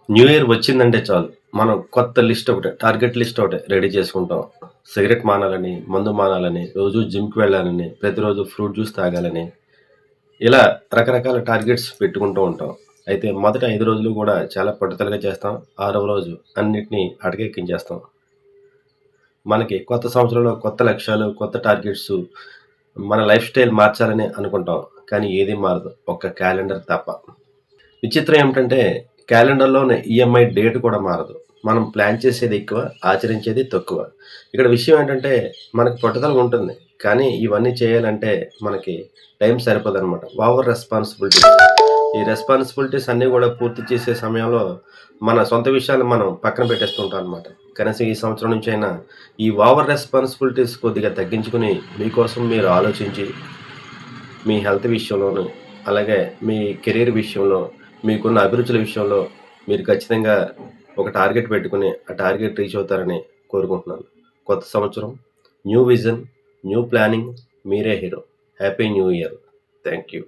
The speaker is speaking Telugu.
న్యూ ఇయర్ వచ్చిందంటే చాలు. మనం కొత్త లిస్ట్ ఒకటి, టార్గెట్ లిస్ట్ ఒకటి రెడీ చేసుకుంటాం. సిగరెట్ మానాలని, మందు మానాలని, రోజు జిమ్‌కి వెళ్ళాలని, ప్రతిరోజు ఫ్రూట్ జ్యూస్ తాగాలని, ఇలా రకరకాల టార్గెట్స్ పెట్టుకుంటూ ఉంటాం. అయితే మొదటి 5 రోజులు గూడా చాలా పట్టుదలగా చేస్తాం. ఆరవ రోజు అన్నిటిని అటకెక్కించేస్తాం. మనకి కొత్త సంవత్సరంలో కొత్త లక్ష్యాలు, కొత్త టార్గెట్సు, మన లైఫ్ స్టైల్ మార్చాలని అనుకుంటాం. కానీ ఏది మారదు. ఒక్క క్యాలెండర్ తప్ప. విచిత్రం ఏమిటంటే క్యాలెండర్‌లోనే ఈఎంఐ డేట్ కూడా మారదు. మనం ప్లాన్ చేసేది ఎక్కువ, ఆచరించేది తక్కువ. ఇక్కడ విషయం ఏంటంటే మనకు పట్టుదల ఉంటుంది. కానీ ఇవన్నీ చేయాలంటే మనకి టైం సరిపోదనమాట. Over responsibilities. ఈ రెస్పాన్సిబిలిటీస్ అన్నీ గూడా పూర్తి చేసే సమయంలో మన సొంత విషయాలు మనం పక్కన పెట్టేస్తుంటాం అనమాట. కనీసం ఈ సంవత్సరం నుంచైనా ఈ ఓవర్ రెస్పాన్సిబిలిటీస్ కొద్దిగా తగ్గించుకొని మీకోసం మీరు ఆలోచించి మీ హెల్త్ విషయంలోను, అలాగే మీ కెరీర్ విషయంలో, మీకున్న అభిరుచుల విషయంలో మీరు ఖచ్చితంగా ఒక టార్గెట్ పెట్టుకొని, ఆ టార్గెట్ రీచ్ అవుతారని కోరుకుంటున్నాను. కొత్త సంవత్సరం, న్యూ విజన్, న్యూ ప్లానింగ్, మీరే hero. Happy new year. Thank you.